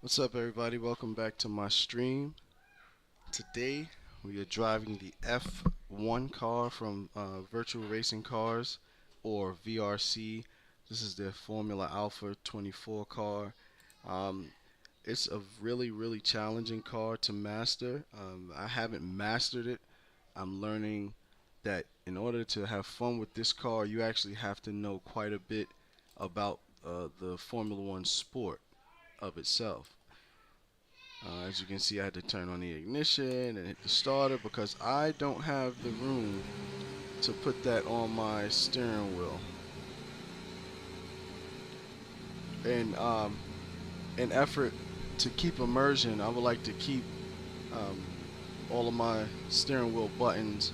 What's up, everybody? Welcome back to my stream. Today we are driving the F1 car from Virtual Racing Cars, or VRC. This is their Formula Alpha 24 car. Um, it's a really challenging car to master. I haven't mastered it. I'm learning that in order to have fun with this car, you actually have to know quite a bit about the Formula One sport of itself. As you can see, I had to turn on the ignition and hit the starter because I don't have the room to put that on my steering wheel. And in effort to keep immersion, I would like to keep um, all of my steering wheel buttons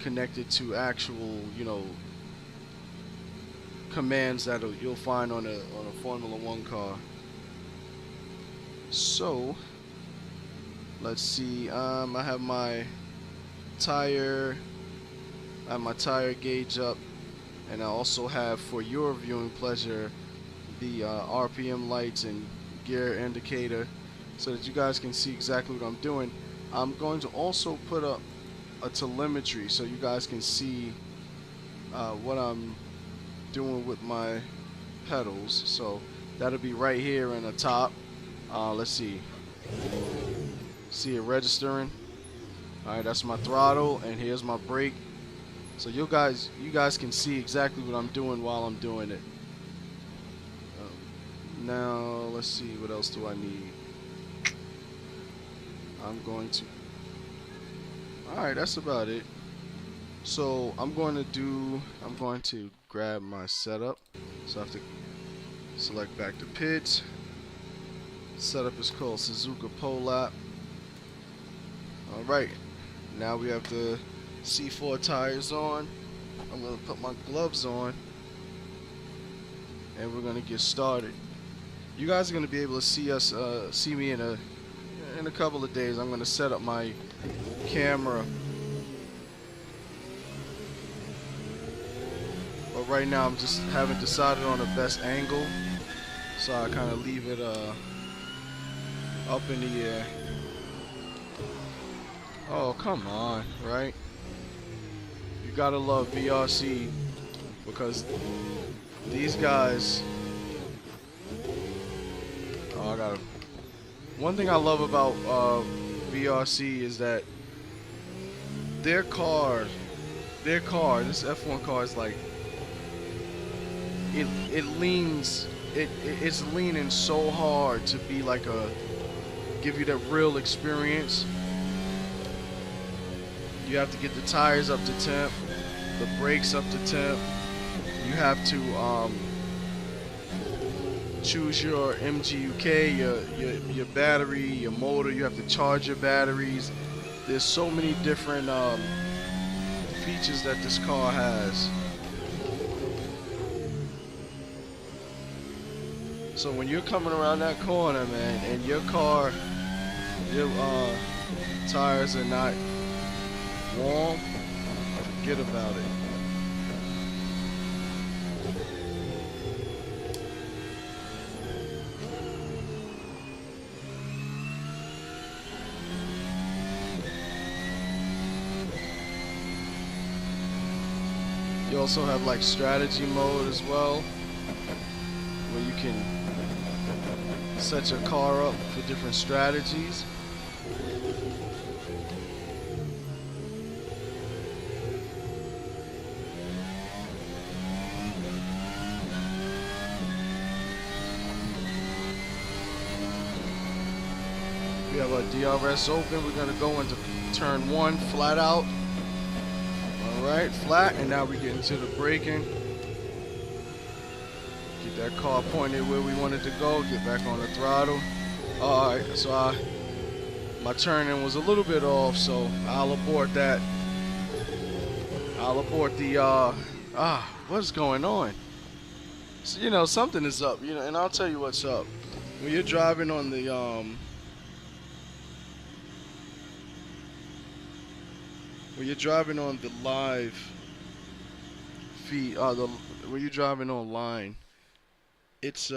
connected to actual, commands that you'll find on a Formula One car. So let's see. I have my tire. I have my tire gauge up, and I also have, for your viewing pleasure, the RPM lights and gear indicator, so that you guys can see exactly what I'm doing. I'm going to also put up a telemetry so you guys can see what I'm doing with my pedals. So that'll be right here in the top. Let's see it registering. Alright, that's my throttle, and here's my brake. So you guys can see exactly what I'm doing while I'm doing it. Now let's see, what else do I need? Alright, that's about it. So I'm going to grab my setup. So I have to select back to pits. Setup is called Suzuka Polap. Alright, now we have the C4 tires on. I'm going to put my gloves on, and we're going to get started. You guys are going to be able to see me in a couple of days. I'm going to set up my camera, but right now I'm just haven't decided on the best angle, so I kind of leave it up in the air. Oh, come on, right? You gotta love VRC, because these guys. One thing I love about VRC is that their car, this F1 car is like, it's leaning so hard to be like give you that real experience. You have to get the tires up to temp, the brakes up to temp. You have to choose your MGUK, your battery, your motor. You have to charge your batteries. There's so many different features that this car has. So when you're coming around that corner, man, and your tires are not warm, forget about it. You also have like strategy mode as well, where you can set your car up for different strategies. We have our DRS open. We're gonna go into turn 1 flat out. Alright, flat, and now we get into the braking. Get that car pointed where we want it to go, get back on the throttle. Alright, so my turning was a little bit off, so I'll abort that. I'll abort the, what's going on? So, something is up, and I'll tell you what's up. When you're driving on the, live feed, when you're driving online, it's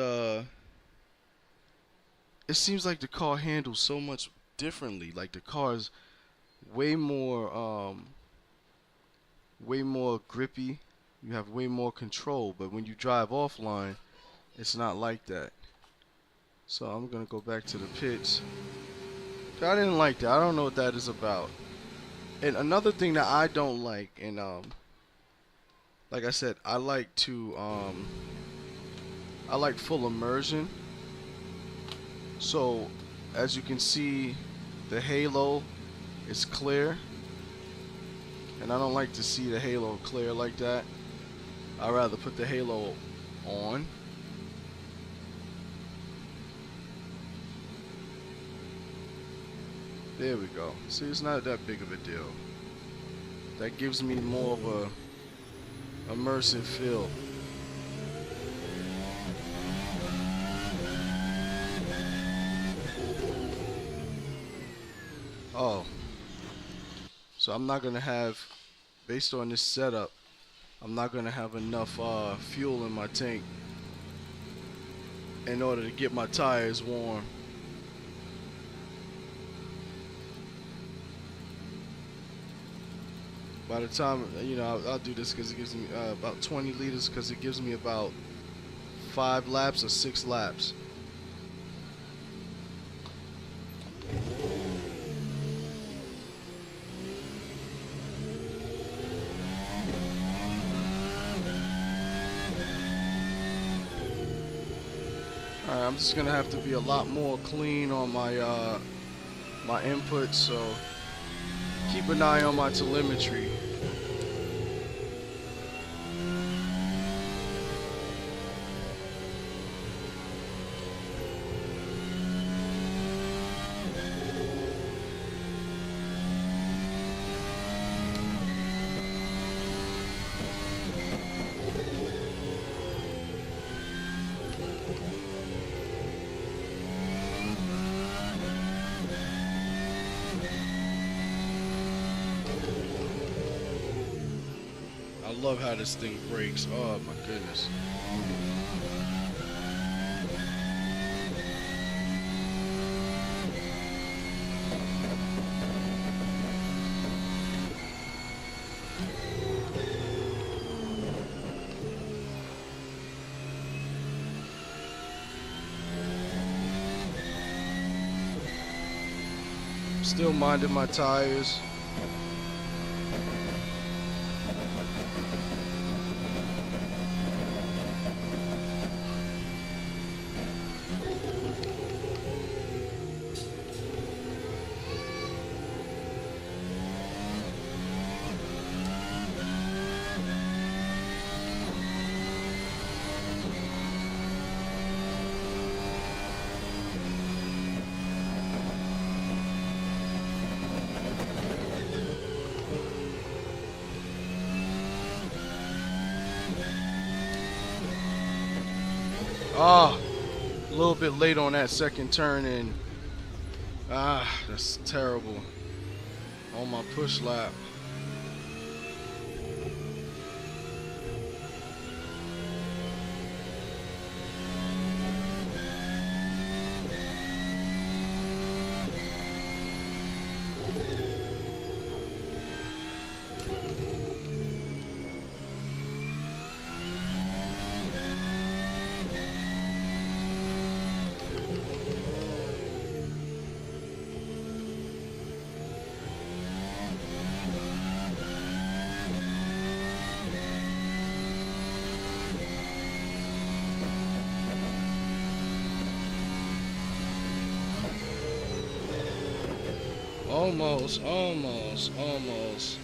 it seems like the car handles so much differently. Like the car is way more way more grippy. You have way more control, but when you drive offline, it's not like that. So I'm gonna go back to the pits. I didn't like that. I don't know what that is about. And another thing that I don't like, and like I said, I like full immersion. So as you can see, the halo is clear, and I don't like to see the halo clear like that. I'd rather put the halo on. There we go. See, it's not that big of a deal. That gives me more of a immersive feel. Oh, so I'm not gonna have, based on this setup, I'm not gonna have enough fuel in my tank in order to get my tires warm. By the time, I'll do this because it gives me about 20 liters, because it gives me about 5 laps or 6 laps. Alright, I'm just gonna have to be a lot more clean on my my inputs, so keep an eye on my telemetry. I love how this thing brakes. Oh my goodness. Still minding my tires. Ah, a little bit late on that second turn, and that's terrible. On my push lap. Almost, almost, almost.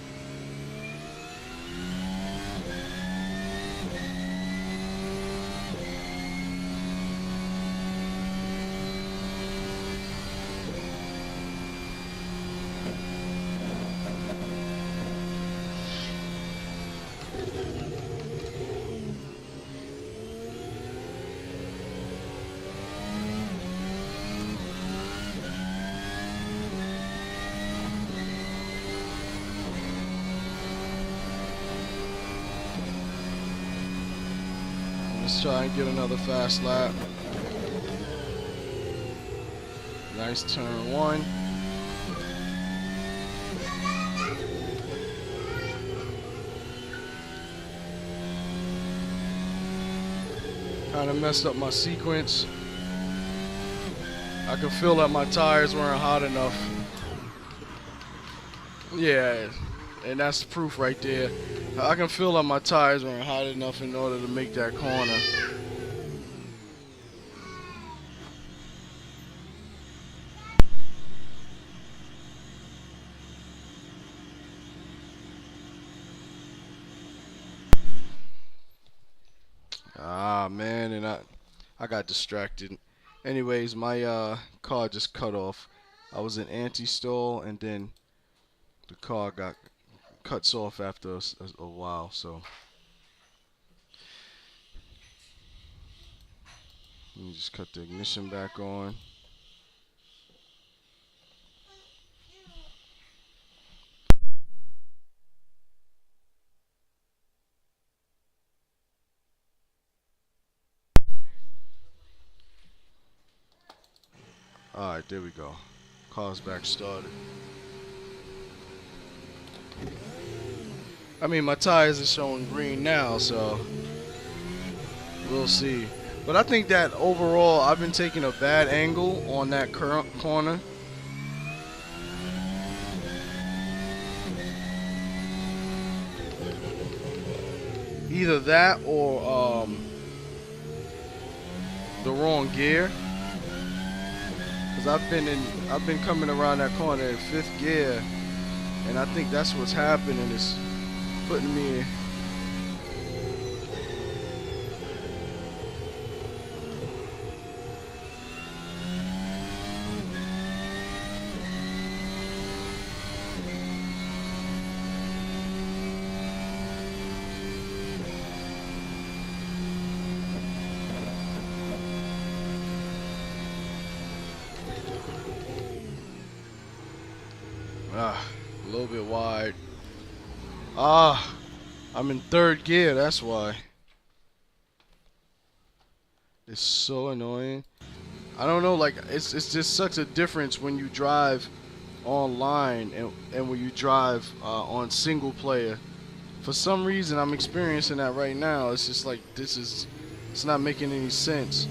Let's try and get another fast lap. Nice turn one. Kind of messed up my sequence. I could feel that my tires weren't hot enough. Yeah, and that's the proof right there. I can feel that my tires weren't hot enough in order to make that corner. Ah man, and I got distracted. Anyways, my car just cut off. I was in anti-stall, and then the car got cuts off after a while. So let me just cut the ignition back on. All right, there we go. Car's back started. I mean, my tires are showing green now, so we'll see. But I think that overall, I've been taking a bad angle on that current corner. Either that or the wrong gear. Cause I've been coming around that corner in 5th gear, and I think that's what's happening. Is putting me. A little bit wide. I'm in 3rd gear, that's why. It's so annoying. I don't know, like, it's just such a difference when you drive online and when you drive on single player. For some reason, I'm experiencing that right now. It's just like, it's not making any sense.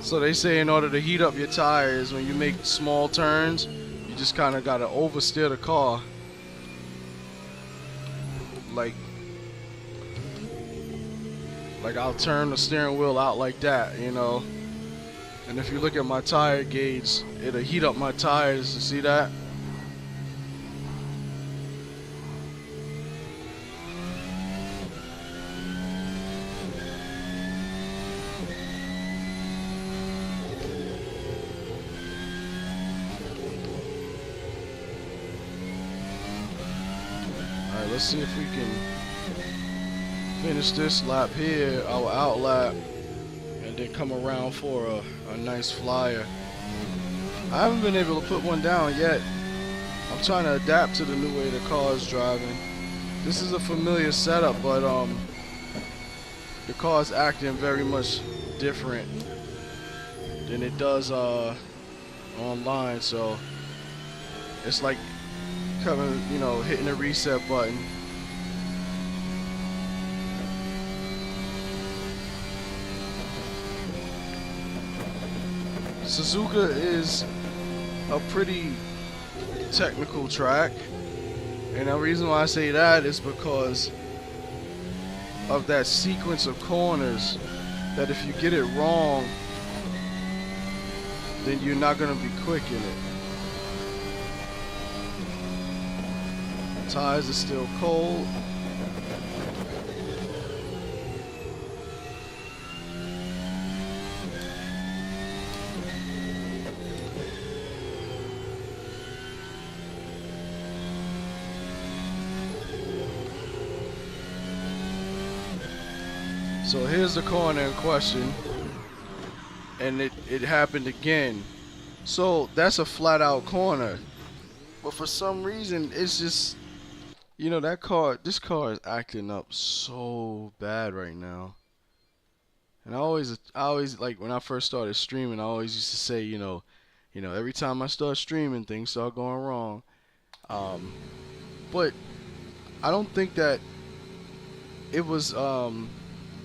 So they say in order to heat up your tires when you make small turns, you just kind of gotta oversteer the car. Like I'll turn the steering wheel out like that, you know. And if you look at my tire gauge, it'll heat up my tires. You see that? Alright, let's see if we can finish this lap here, our out lap, and then come around for a nice flyer. I haven't been able to put one down yet. I'm trying to adapt to the new way the car is driving. This is a familiar setup, but the car is acting very much different than it does online. So it's like coming, you know, hitting the reset button. Suzuka is a pretty technical track, and the reason why I say that is because of that sequence of corners, that if you get it wrong, then you're not going to be quick in it. Tires are still cold. So here's the corner in question, and it happened again. So that's a flat out corner, but for some reason it's just You know this car is acting up so bad right now. And I always like when I first started streaming, I always used to say, every time I start streaming, things start going wrong. Um, but I don't think that it was the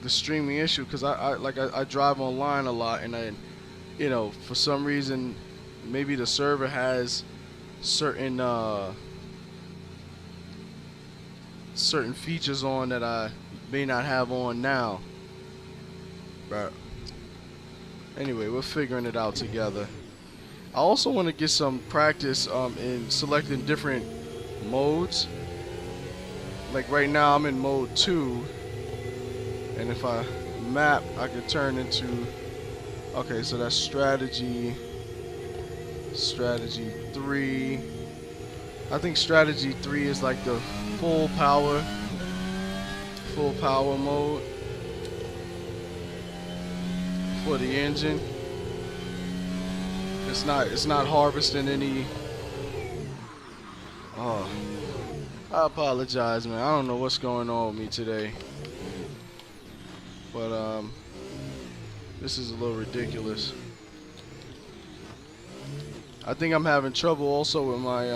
streaming issue because I drive online a lot, and for some reason, maybe the server has certain certain features on that I may not have on now. But anyway, we're figuring it out together. I also want to get some practice in selecting different modes. Like right now I'm in mode 2, and if I map I can turn into, okay, so that's strategy 3. I think strategy 3 is like the full power mode for the engine. It's not harvesting any. Oh, I apologize, man. I don't know what's going on with me today, but this is a little ridiculous. I think I'm having trouble also with my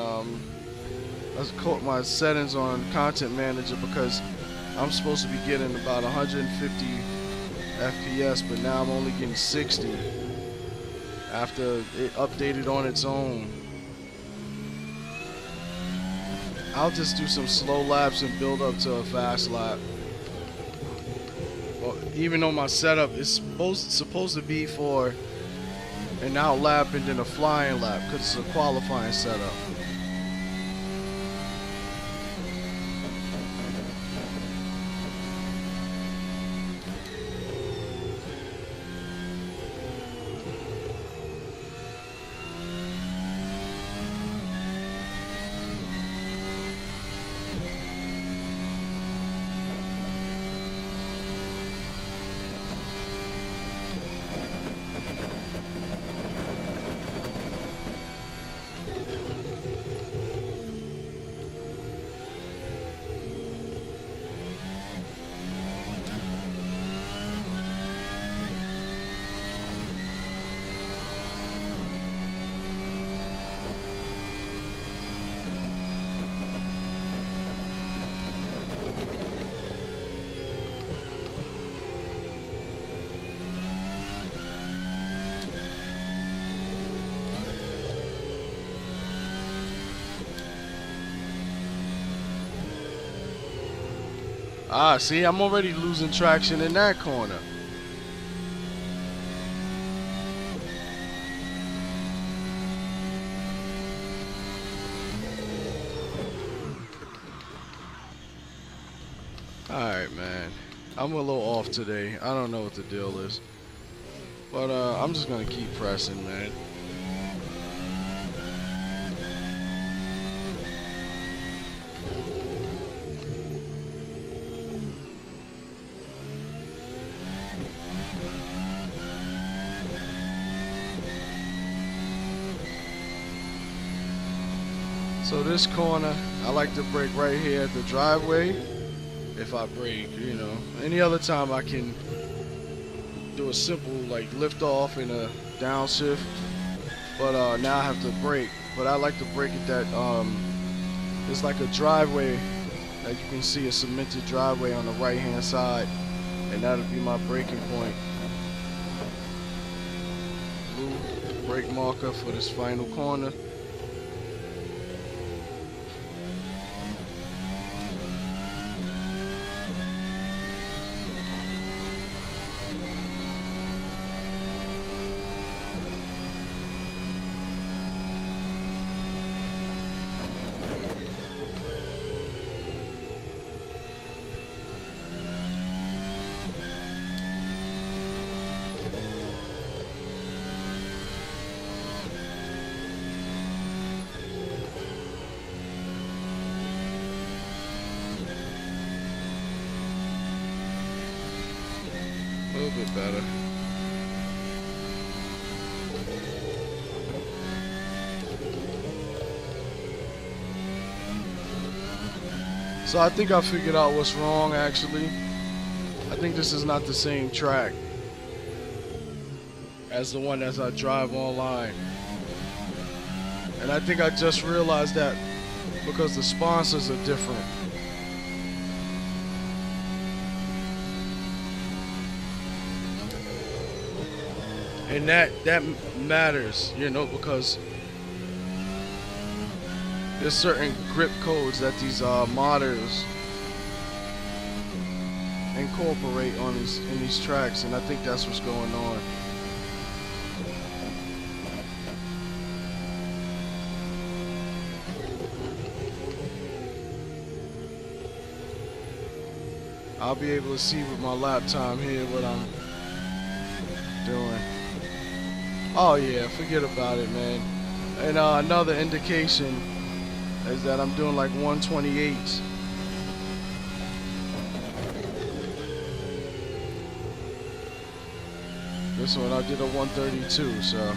settings on Content Manager, because I'm supposed to be getting about 150 FPS, but now I'm only getting 60 after it updated on its own. I'll just do some slow laps and build up to a fast lap. Well, even though my setup is supposed to be for an out lap and then a flying lap, because it's a qualifying setup. Ah, see, I'm already losing traction in that corner. Alright, man. I'm a little off today. I don't know what the deal is. But I'm just gonna keep pressing, man. So this corner, I like to brake right here at the driveway. If I brake, any other time I can do a simple like lift off and a downshift. But now I have to brake. But I like to brake at that. It's like a driveway, as you can see, a cemented driveway on the right hand side, and that'll be my braking point. Blue brake marker for this final corner. A little bit better. So I think I figured out what's wrong actually. I think this is not the same track as the one as I drive online. And I think I just realized that because the sponsors are different. And that matters, you know, because there's certain grip codes that these modders incorporate on in these tracks, and I think that's what's going on. I'll be able to see with my laptop here what I'm doing. Oh yeah, forget about it, man. And another indication is that I'm doing like 128s. This one I did a 132, so.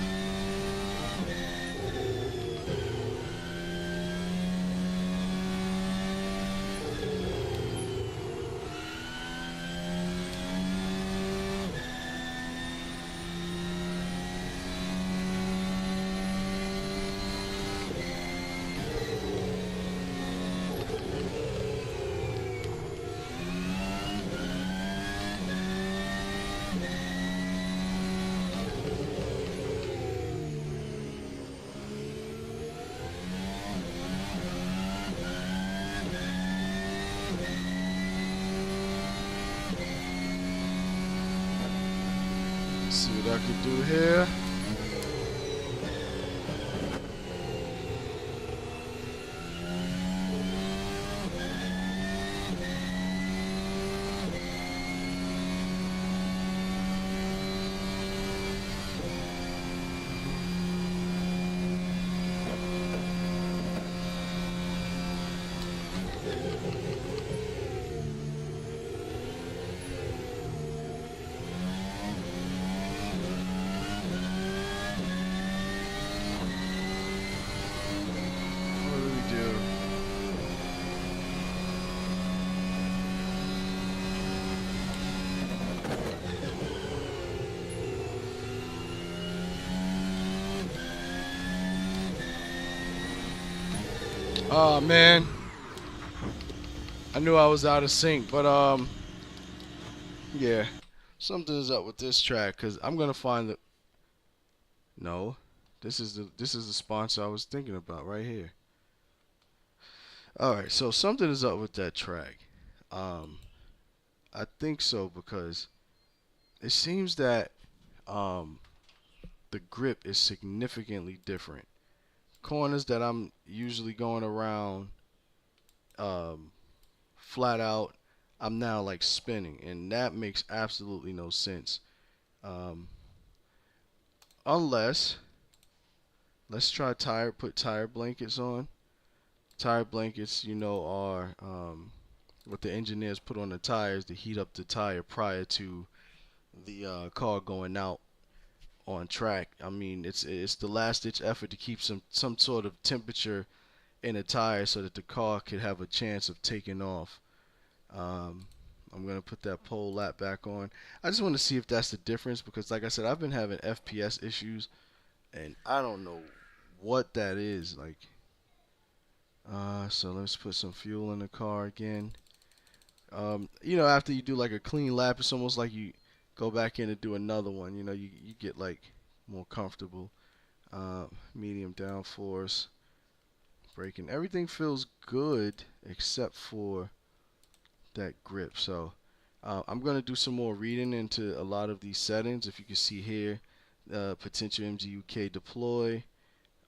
See what I can do here. Oh man, I knew I was out of sync, but yeah, something is up with this track because I'm gonna find the. No, this is the sponsor I was thinking about right here. All right, so something is up with that track. Um, I think so because it seems that um the grip is significantly different. Corners that I'm usually going around um flat out, I'm now like spinning, and that makes absolutely no sense. Um, unless let's try put tire blankets on. Tire blankets, you know, are what the engineers put on the tires to heat up the tire prior to the car going out on track. I mean, it's the last ditch effort to keep some sort of temperature in a tire so that the car could have a chance of taking off. Um, I'm gonna put that pole lap back on. I just want to see if that's the difference because, like I said, I've been having FPS issues, and I don't know what that is. Like, so let's put some fuel in the car again. You know, after you do like a clean lap, it's almost like you go back in and do another one. You know, you get like more comfortable. Medium downforce, braking. Everything feels good except for that grip. So I'm going to do some more reading into a lot of these settings. If you can see here, potential MGUK deploy.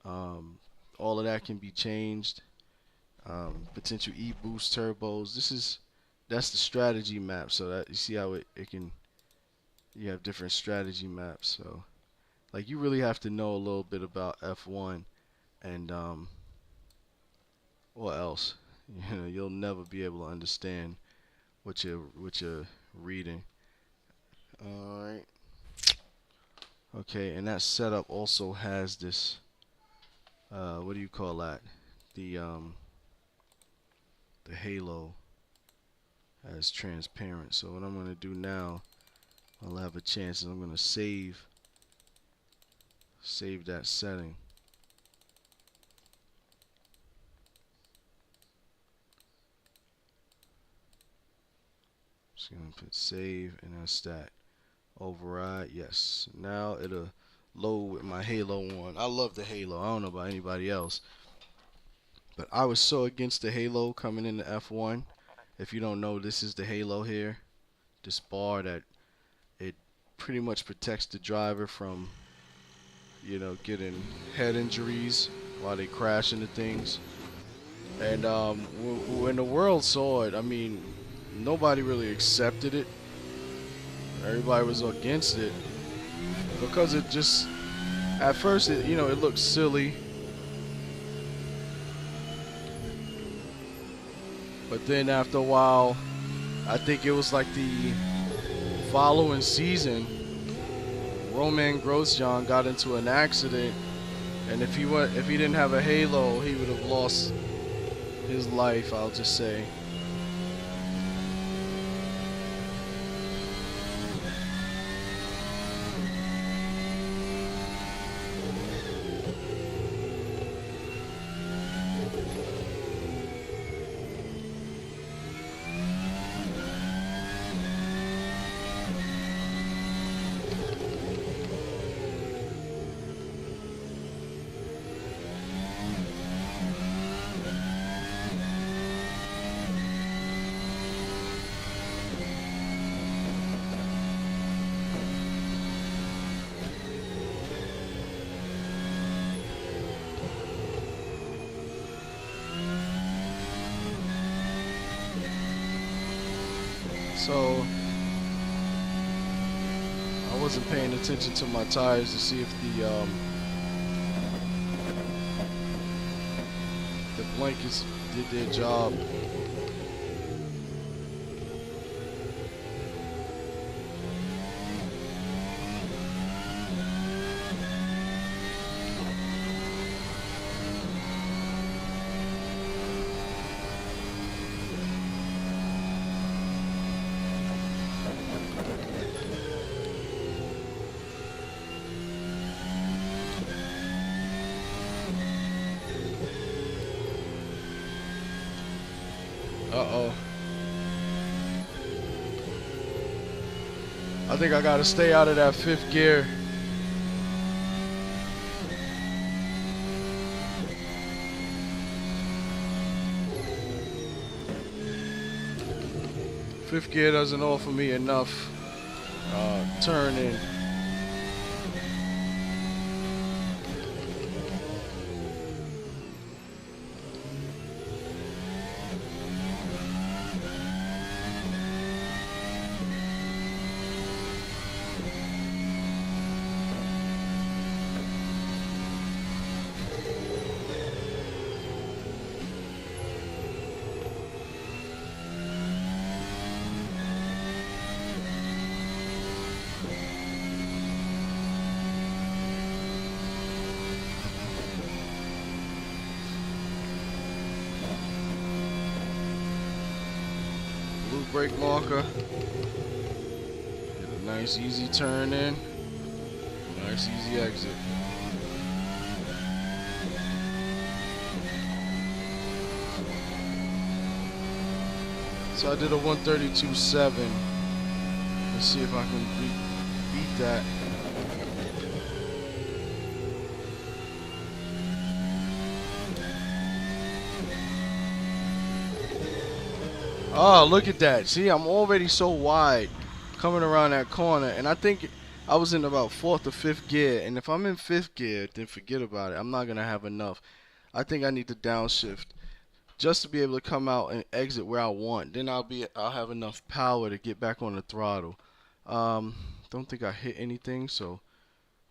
Um, all of that can be changed. Potential E-boost turbos. That's the strategy map. So that you see how it can, you have different strategy maps. So like you really have to know a little bit about F1 and what else. You know, you'll never be able to understand what you're reading. All right. Okay, and that setup also has this. What do you call that? The the halo as transparent. So what I'm going to do now, I'll have a chance, and I'm going to save that setting. Just going to put save, and that's that. Override, yes. Now it'll load with my halo on. I love the halo. I don't know about anybody else, but I was so against the halo coming into F1. If you don't know, this is the halo here. This bar that it pretty much protects the driver from, you know, getting head injuries while they crash into things. And when the world saw it, I mean, nobody really accepted it. Everybody was against it because it just, at first, it, you know, it looked silly. But then after a while, I think it was like the following season, Roman Grosjean got into an accident, and if he didn't have a halo, he would have lost his life, I'll just say. So I wasn't paying attention to my tires to see if the blankets did their job. Uh-oh. I think I gotta stay out of that fifth gear. Fifth gear doesn't offer me enough turning. Blue brake marker. Get a nice easy turn in. Nice easy exit. So I did a 132.7. Let's see if I can beat that. Oh, look at that. See, I'm already so wide coming around that corner. And I think I was in about 4th or 5th gear. And if I'm in 5th gear, then forget about it. I'm not going to have enough. I think I need to downshift just to be able to come out and exit where I want. Then I'll have enough power to get back on the throttle. Don't think I hit anything. So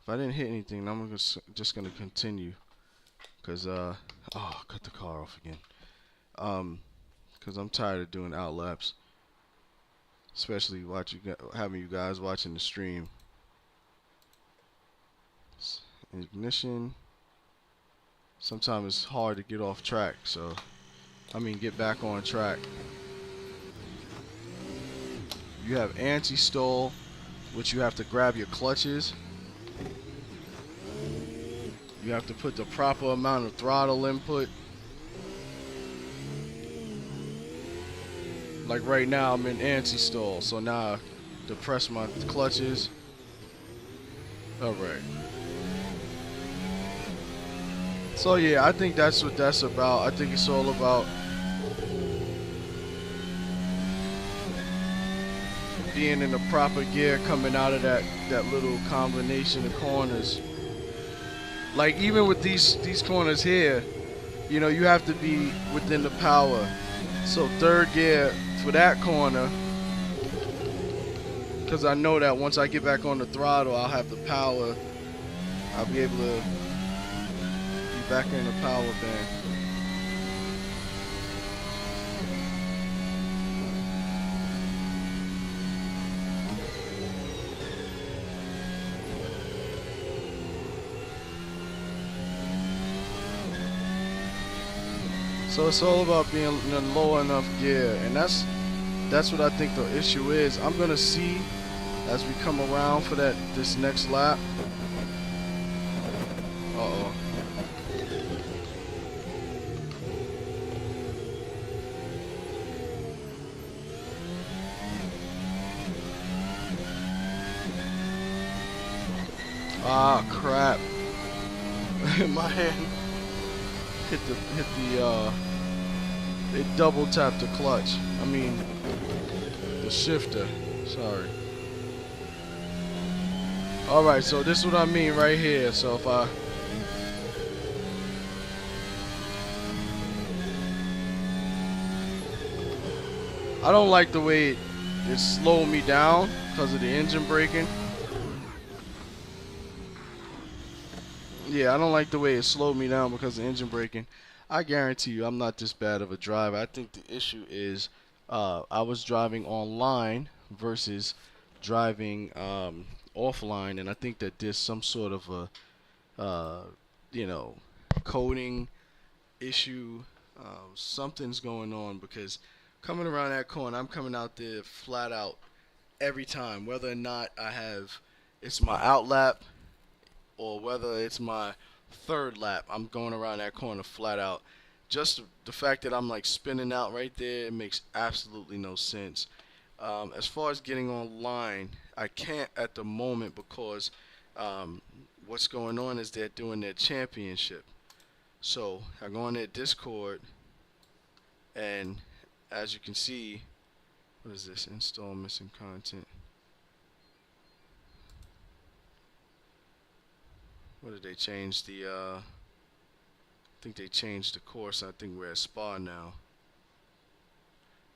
if I didn't hit anything, I'm just going to continue. Because, oh, cut the car off again. Because I'm tired of doing outlaps, especially having you guys watching the stream. Ignition. Sometimes it's hard to get off track, so Get back on track. You have anti-stall, which you have to grab your clutches. You have to put the proper amount of throttle input. Like right now, I'm in anti-stall, so now I depress my clutches. All right. So yeah, I think that's what that's about. I think it's all about being in the proper gear coming out of that little combination of corners. Like even with these corners here, you know, you have to be within the power. So third gear for that corner, because I know that once I get back on the throttle, I'll have the power. I'll be able to be back in the power band. So it's all about being in low enough gear, and that's what I think the issue is. I'm gonna see as we come around for this next lap. Uh-oh. Ah, crap. My hand hit it double tapped the clutch. The shifter. Sorry. Alright, so this is what I mean right here. So if I don't like the way it slowed me down because of the engine braking. Yeah, I don't like the way it slowed me down because of engine braking. I guarantee you I'm not this bad of a driver. I think the issue is I was driving online versus driving offline, and I think that there's some sort of a coding issue. Something's going on because coming around that corner, I'm coming out there flat out every time, whether or not it's my out lap or whether it's my third lap, I'm going around that corner flat out. Just the fact that I'm like spinning out right there, it makes absolutely no sense. As far as getting online, I can't at the moment because what's going on is they're doing their championship. So I go on their Discord, and as you can see, what is this? Install missing content. What did they change I think they changed the course. I think we're at Spa now.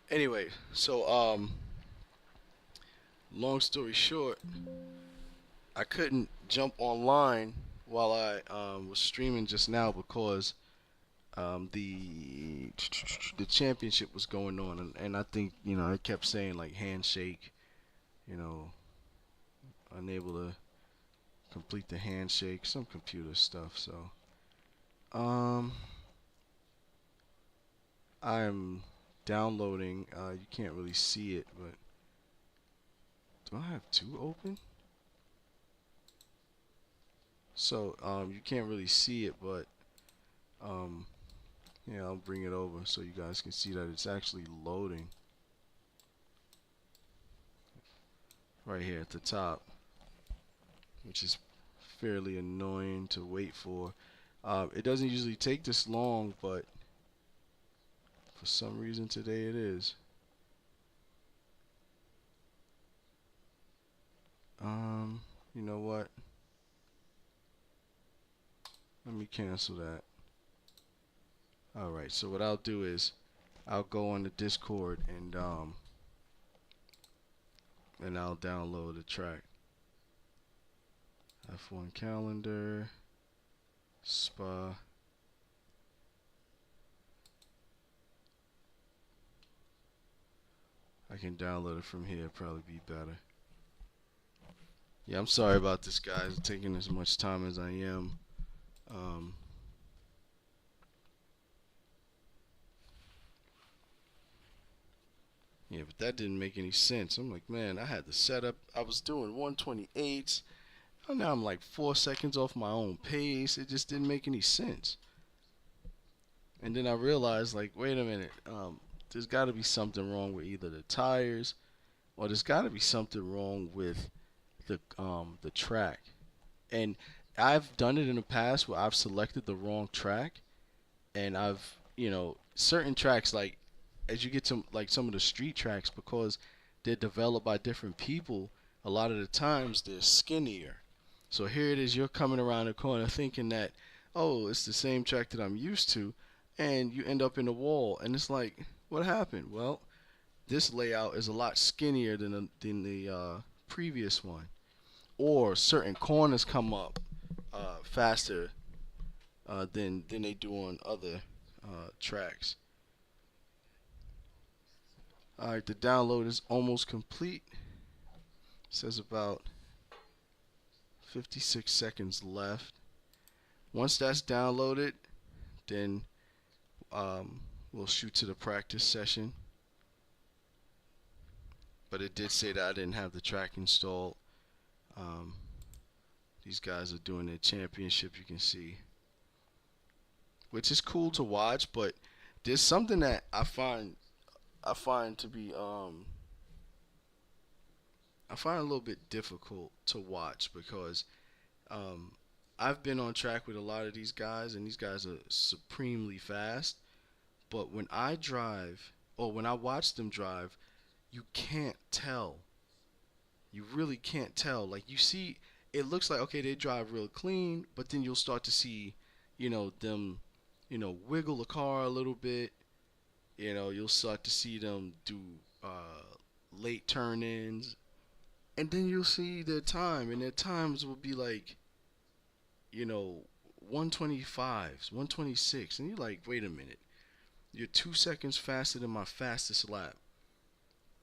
Anyway, so long story short, I couldn't jump online while I was streaming just now because the championship was going on, and I think it kept saying like handshake, unable to complete the handshake, some computer stuff. So I'm downloading. You can't really see it, but do I have two open? So you can't really see it, but yeah, I'll bring it over so you guys can see that it's actually loading right here at the top, which is fairly annoying to wait for. It doesn't usually take this long, but for some reason today it is. You know what? Let me cancel that. Alright, so what I'll do is I'll go on the Discord and I'll download the track. F1 calendar, Spa. I can download it from here, probably be better. Yeah, I'm sorry about this, guys, taking as much time as I am. Yeah, but that didn't make any sense. I'm like, man, I had the setup. I was doing 128s. And now I'm like 4 seconds off my own pace. It just didn't make any sense. And then I realized, like, wait a minute. There's got to be something wrong with either the tires, or there's got to be something wrong with the track. And I've done it in the past where I've selected the wrong track, and I've certain tracks, like as you get to like some of the street tracks, because they're developed by different people, a lot of the times they're skinnier. So here it is, you're coming around the corner thinking that, oh, it's the same track that I'm used to, and you end up in the wall, and it's like, what happened? Well, this layout is a lot skinnier than the previous one, or certain corners come up faster than they do on other tracks. All right, the download is almost complete. It says about 56 seconds left. Once that's downloaded, then we'll shoot to the practice session. But it did say that I didn't have the track installed. Um, these guys are doing their championship, you can see, which is cool to watch. But there's something that I find to be I find it a little bit difficult to watch because um, I've been on track with a lot of these guys, and these guys are supremely fast. But when I drive, or when I watch them drive, you can't tell. You really can't tell. Like you see, it looks like okay, they drive real clean, but then you'll start to see, them, wiggle the car a little bit. You'll start to see them do late turn-ins, and then you'll see their time, and their times will be like, you know, 125s, 126, and you're like, wait a minute, you're 2 seconds faster than my fastest lap.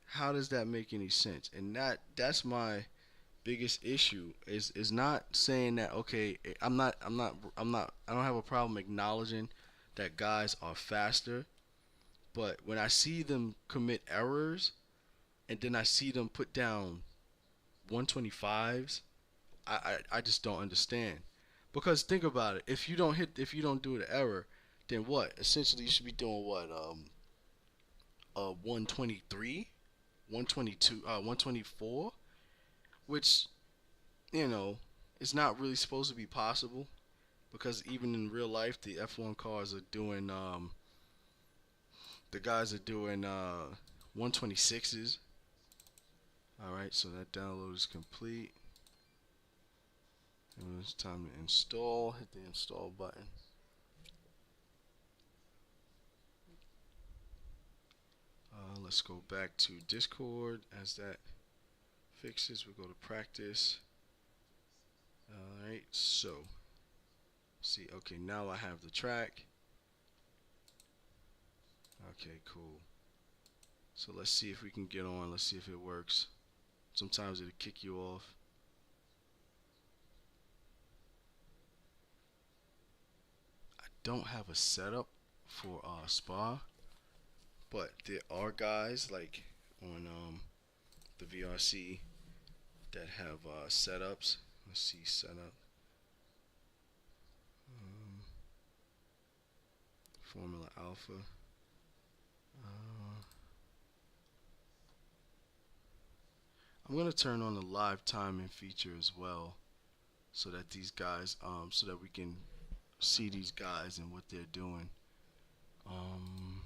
How does that make any sense? And that's my biggest issue is not saying that okay, I don't have a problem acknowledging that guys are faster, but when I see them commit errors and then I see them put down 125s, I just don't understand. Because think about it, if you don't do the error, then what? Essentially, you should be doing what? 123, 122, 124, which you know it's not really supposed to be possible because even in real life, the F1 cars are doing the guys are doing 126s. All right, so that download is complete. And it's time to install. Hit the install button. Let's go back to Discord. As that fixes, we'll go to practice. All right, so see, okay, now I have the track. Okay, cool. So let's see if we can get on. Let's see if it works. Sometimes it'll kick you off. I don't have a setup for Spa, but there are guys like on the VRC that have setups. Let's see setup. Formula Alpha. I'm gonna turn on the live timing feature as well, so that these guys, so that we can see these guys and what they're doing. Um,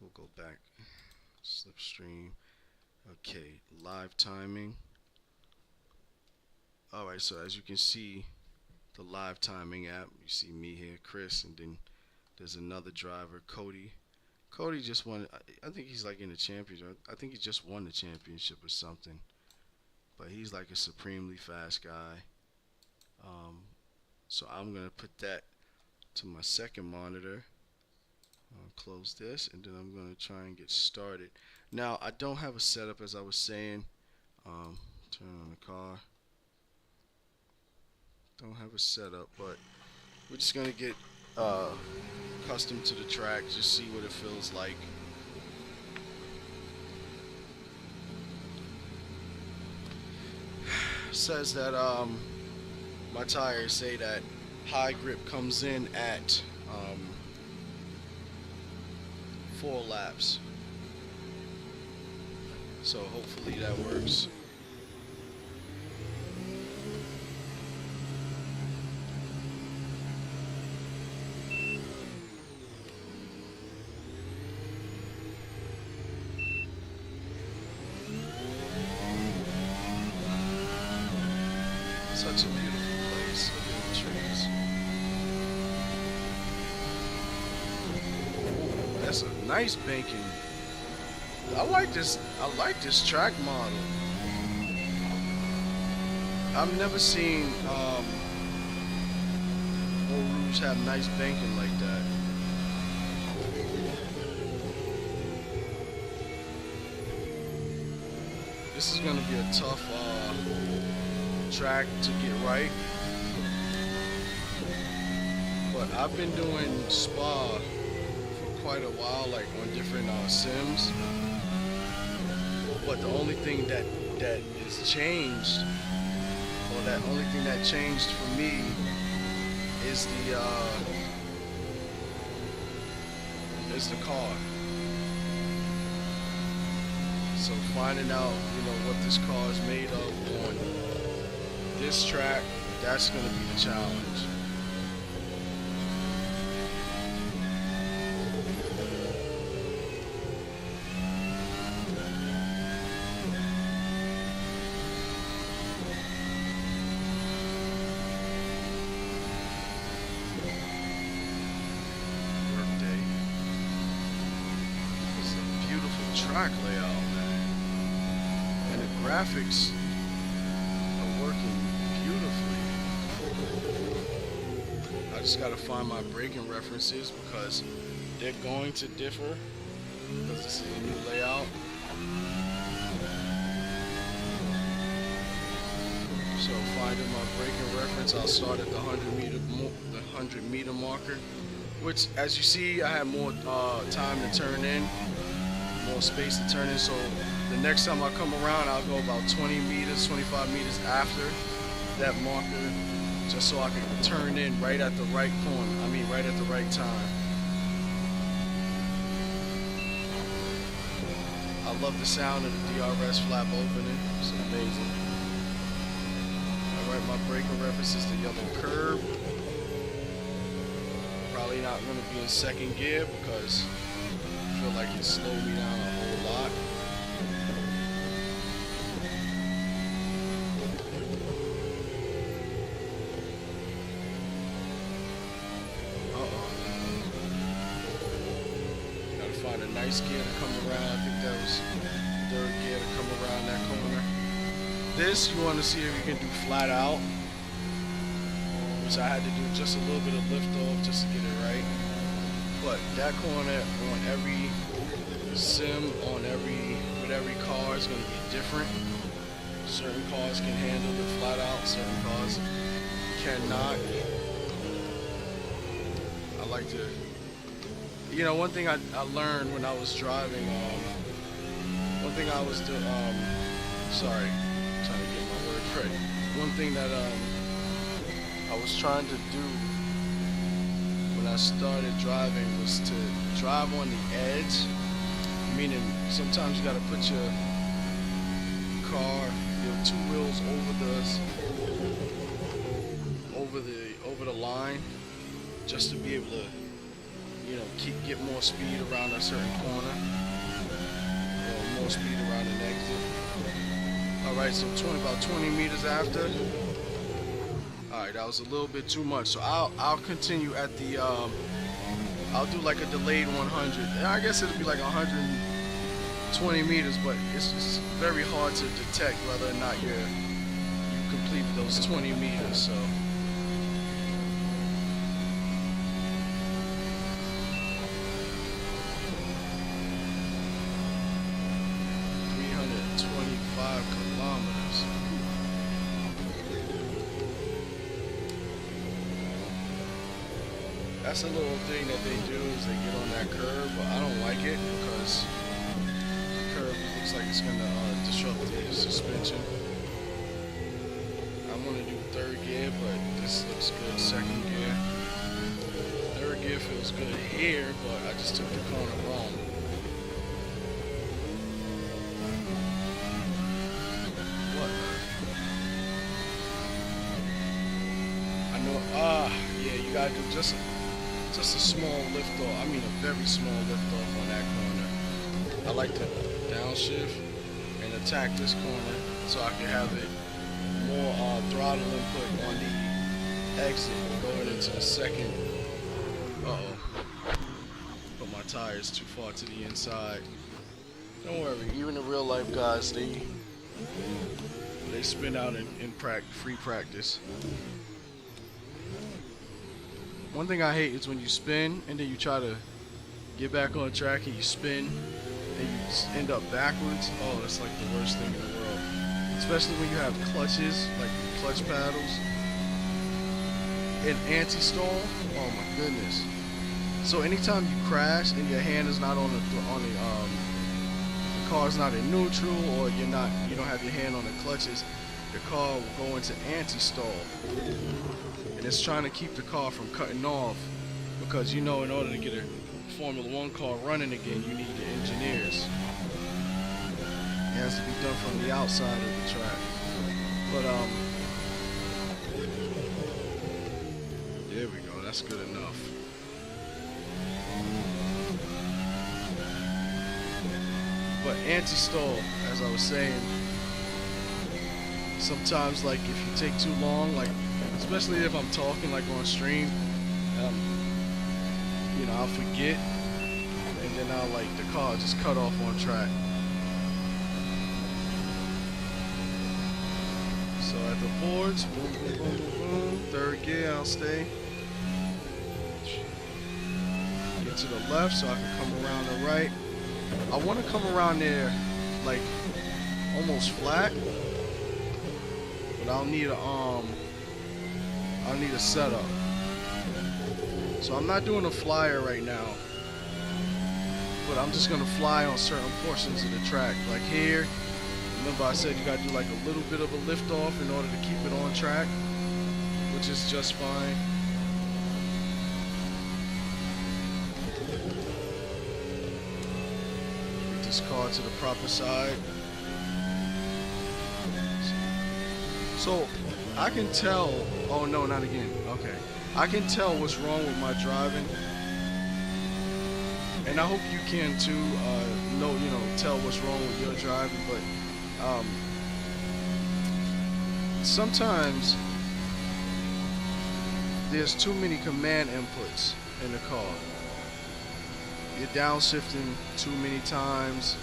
we'll go back. Slipstream. Okay, live timing. Alright, so as you can see, the live timing app, you see me here, Chris, and then there's another driver, Cody. Cody just won, I think he's like in the championship. I think he just won the championship or something. But he's like a supremely fast guy. Um, so I'm going to put that to my second monitor. I'll close this, and then I'm going to try and get started. Now, I don't have a setup, as I was saying. Turn on the car. Don't have a setup, but we're just going to get accustomed to the track, just see what it feels like. says that my tires say that high grip comes in at 4 laps. So hopefully that works. Such a beautiful place. Look at the trees. Ooh, that's a nice banking. I like this track model. I've never seen Eau Rouge have nice banking like that. This is gonna be a tough track to get right, but I've been doing Spa for quite a while, like on different sims. But the only thing that is changed, or that only thing that changed for me, is the car. So finding out, what this car is made of on this track, that's going to be the challenge. Workday. It's a beautiful track layout, man. And the graphics are working beautifully. I just gotta find my braking references because they're going to differ because this is a new layout. So finding my braking reference, I'll start at the 100 meter marker, which, as you see, I have more time to turn in, more space to turn in. So the next time I come around, I'll go about 20 meters, 25 meters after that marker, just so I can turn in right at the right corner. Right at the right time. I love the sound of the DRS flap opening. It's amazing. Alright, my braking reference is the yellow curb. Probably not going to be in second gear because I feel like it slowed me down a whole lot. Find a nice gear to come around. I think that was third gear to come around that corner. This you want to see if you can do flat out, which I had to do just a little bit of lift off just to get it right. But that corner on every sim, with every car is going to be different. Certain cars can handle it flat out, certain cars cannot. I like to. One thing I learned when I was driving, one thing I was doing, sorry, I'm trying to get my word right. One thing that I was trying to do when I started driving was to drive on the edge, meaning sometimes you got to put your car, your two wheels over the line, just to be able to get more speed around a certain corner, more speed around an exit. Alright, so about 20 meters after. Alright, that was a little bit too much. So I'll continue at the I'll do like a delayed 100. I guess it'll be like 120 meters, but it's just very hard to detect whether or not you completed those 20 meters. So 5 kilometers. That's a little thing that they do is they get on that curve, but I don't like it because the curve looks like it's going to disrupt the suspension. I want to do third gear, but this looks good second gear. Third gear feels good here, but I just took the corner wrong. What? I know. Yeah, you gotta do just a small lift off. I mean, a very small lift off on that corner. I like to downshift and attack this corner so I can have it more throttle input on the exit going into the second. Uh-oh. Put my tires too far to the inside. Don't worry, even the real life guys, they spin out in free practice. One thing I hate is when you spin and then you try to get back on track and you spin and you end up backwards. Oh, that's like the worst thing in the world. Especially when you have clutches, like clutch paddles, and anti-stall. Oh my goodness. So anytime you crash and your hand is not on the car's not in neutral, or you don't have your hand on the clutches, your car will go into anti-stall. And it's trying to keep the car from cutting off, because in order to get a Formula One car running again, you need the engineers. It has to be done from the outside of the track. But there we go. That's good enough. But anti-stall, as I was saying, sometimes like if you take too long, like especially if I'm talking like on stream, I'll forget, and then I'll the car just cut off on track. So at the boards, boom, boom, boom, boom, boom. Third gear, I'll stay. Get to the left so I can come around the right. I want to come around there like almost flat, but I'll need a setup. So I'm not doing a flyer right now, but I'm just gonna fly on certain portions of the track. Like here, remember I said you gotta do like a little bit of a lift off in order to keep it on track, which is just fine. Get this car to the proper side. So I can tell, oh no, not again, okay. I can tell what's wrong with my driving, and I hope you can too, tell what's wrong with your driving, but sometimes there's too many command inputs in the car. You're downshifting too many times,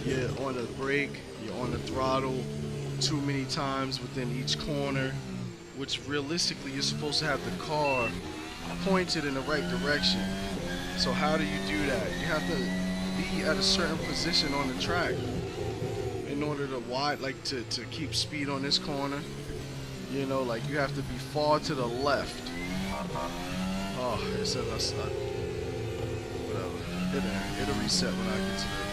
you're on the brake, you're on the throttle too many times within each corner, which realistically you're supposed to have the car pointed in the right direction. So how do you do that? You have to be at a certain position on the track in order to to keep speed on this corner. You have to be far to the left. Oh, it says I stuck. Whatever. It'll reset when I get to the.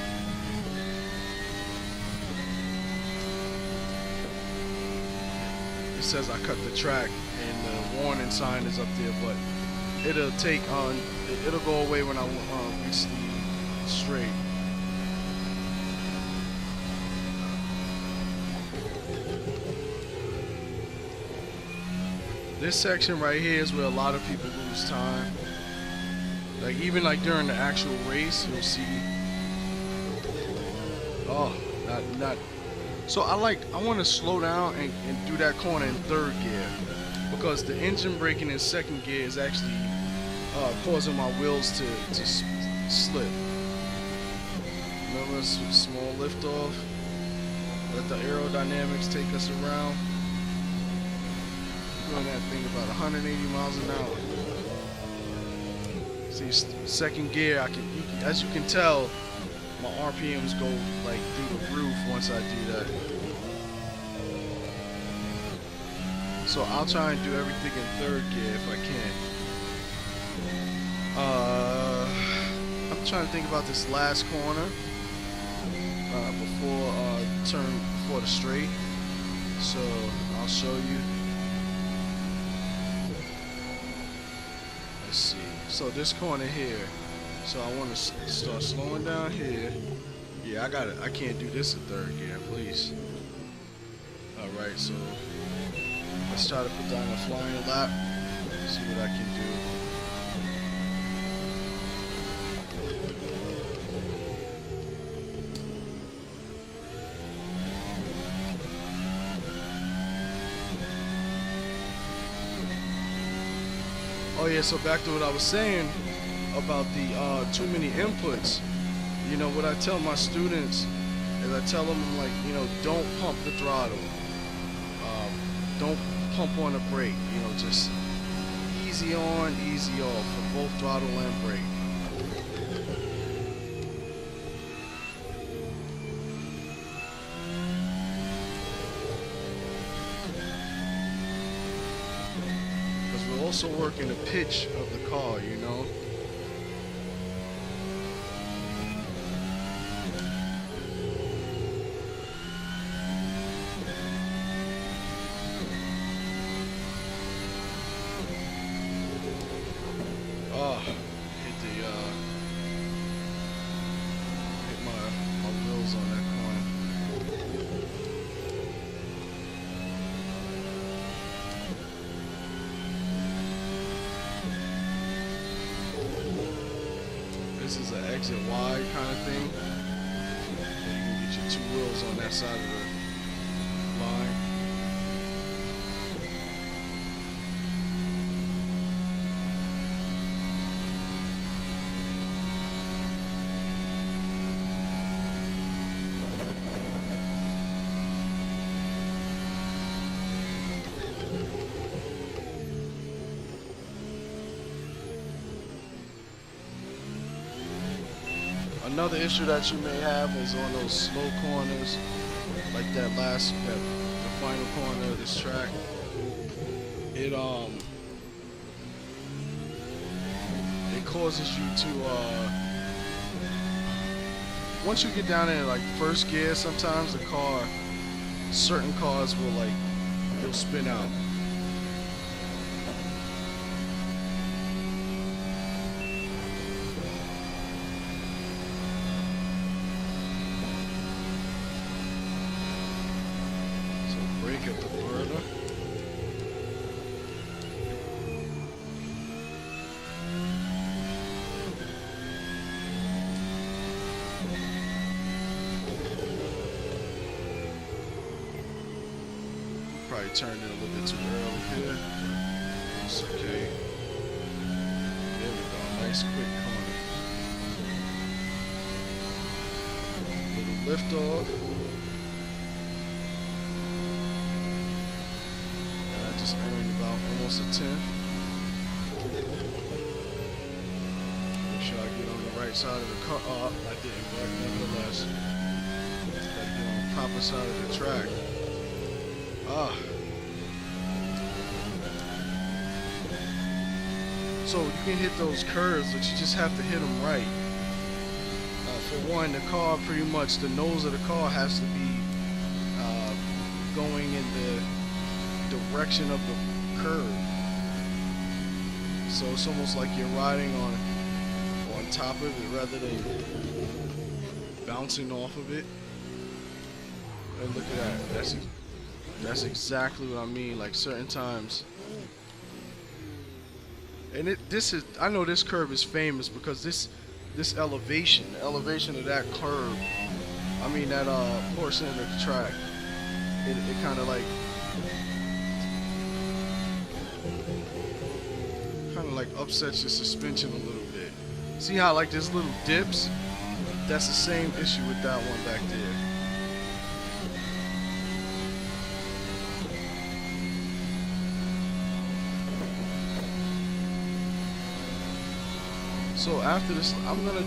It says I cut the track and the warning sign is up there, but it'll go away when I reach the straight. This section right here is where a lot of people lose time. Like even during the actual race, you'll see. Oh, not. So I want to slow down and do that corner in third gear, because the engine braking in second gear is actually causing my wheels to slip. Remember, small lift off. Let the aerodynamics take us around. Doing that thing about 180 miles an hour. See, second gear, as you can tell, my RPMs go through the roof once I do that. So I'll try and do everything in third gear if I can. I'm trying to think about this last corner before the straight. So I'll show you. Let's see. So this corner here. So I want to start slowing down here. Yeah, I got it. I can't do this in third gear, please. All right, so let's try to put down a flying lap. See what I can do. Oh yeah, so back to what I was saying about the too many inputs. You know, what I tell my students is I tell them, I'm like, you know, don't pump the throttle. Don't pump on the brake. You know, just easy on, easy off for both throttle and brake. Because we're also working the pitch of the car, you know. Hit my wheels on that corner. This is an exit wide kind of thing. You can get your two wheels on that side of the line. Another issue that you may have is on those slow corners, like the final corner of this track. It causes you to once you get down in like first gear, sometimes certain cars will they'll spin out. Brake at the further. Probably turned it a little bit too early here. It's okay. There we go. Nice quick corner. Little lift off. Just earned about almost a 10. Make sure I get on the right side of the car. Oh, I didn't, but nevertheless, gotta get on the proper side of the track. So you can hit those curves, but you just have to hit them right. For one, the car pretty much, the nose of the car has to be going in the direction of the curve, so it's almost like you're riding on top of it rather than bouncing off of it. And look at that, that's exactly what I mean. Like certain times, and I know this curve is famous because this elevation, the elevation of that curve, I mean that portion of the track, it kind of upsets your suspension a little bit. See how there's little dips? That's the same issue with that one back there. So after this, I'm gonna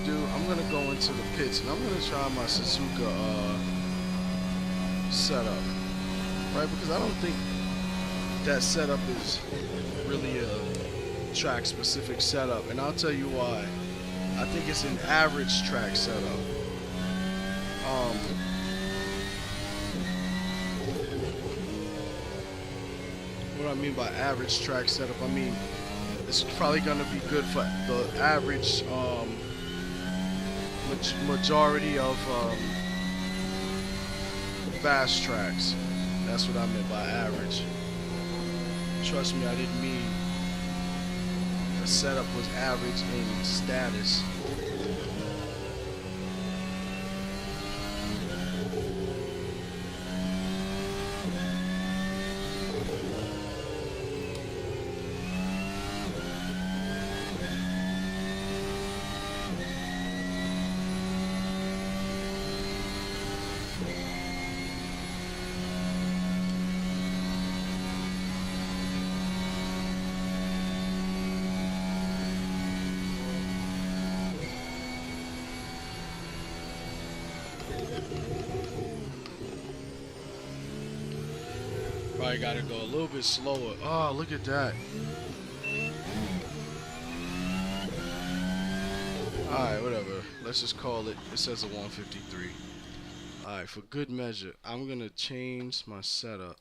go into the pits and I'm gonna try my Suzuka setup, right? Because I don't think that setup is really a track specific setup, and I'll tell you why. I think it's an average track setup. what I mean by average track setup, I mean it's probably gonna be good for the average majority of fast tracks. That's what I meant by average. Trust me, I didn't mean the setup was average in status. Probably gotta go a little bit slower. Oh, look at that. Alright, whatever. Let's just call it. It says a 153. Alright, for good measure, I'm gonna change my setup.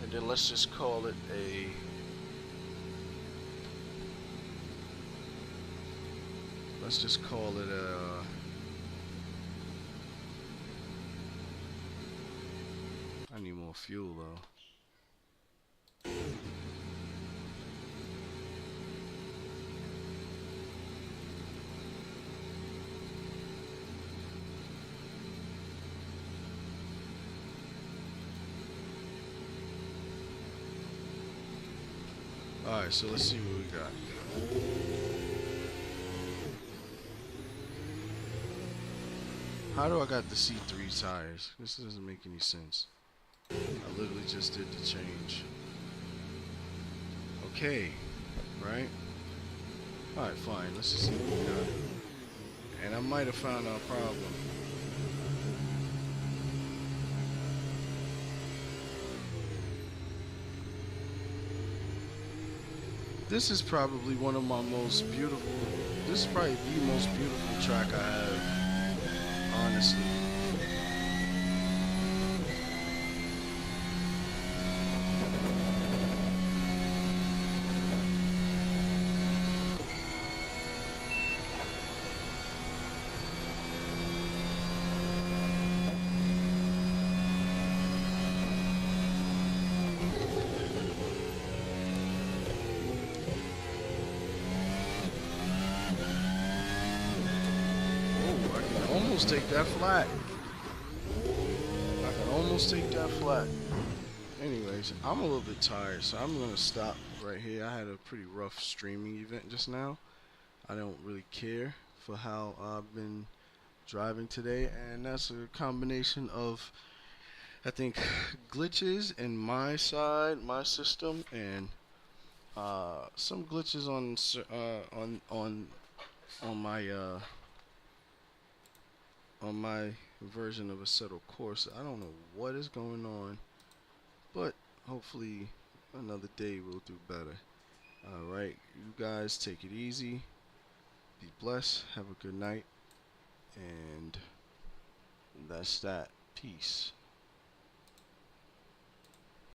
And then let's just call it a. Let's just call it a. I need more fuel though. Alright, so let's see what we got. How do I got the C3 tires? This doesn't make any sense. I literally just did the change. Okay, right? Alright, fine. Let's just see what we got. And I might have found our problem. This is probably one of my most beautiful. This is probably the most beautiful track I have, honestly. Almost take that flat. I can almost take that flat. Anyways, I'm a little bit tired, so I'm gonna stop right here. I had a pretty rough streaming event just now. I don't really care for how I've been driving today, and that's a combination of, I think, glitches in my side, my system, and some glitches on my version of Assetto Corsa. I don't know what is going on, but hopefully another day will do better. Alright, you guys take it easy, be blessed, have a good night, and that's that. Peace.